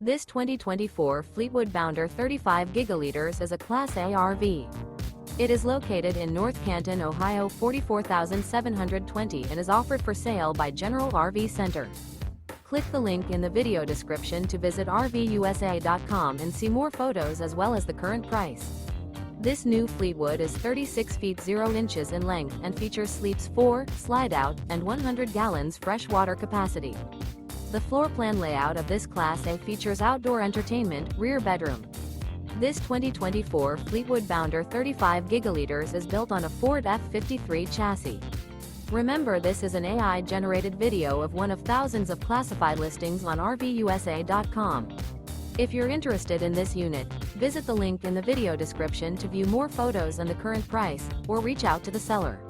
This 2024 Fleetwood Bounder 35 gigaliters is a Class A RV. It is located in North Canton, Ohio 44,720 and is offered for sale by General RV Center. Click the link in the video description to visit RVUSA.com and see more photos as well as the current price. This new Fleetwood is 36 feet 0 inches in length and features sleeps 4, Slideout, and 100 gallons fresh water capacity. The floor plan layout of this Class A features outdoor entertainment, rear bedroom. This 2024 Fleetwood Bounder 35 gigaliters is built on a Ford F-53 chassis. Remember, this is an AI-generated video of one of thousands of classified listings on RVUSA.com. If you're interested in this unit, visit the link in the video description to view more photos and the current price, or reach out to the seller.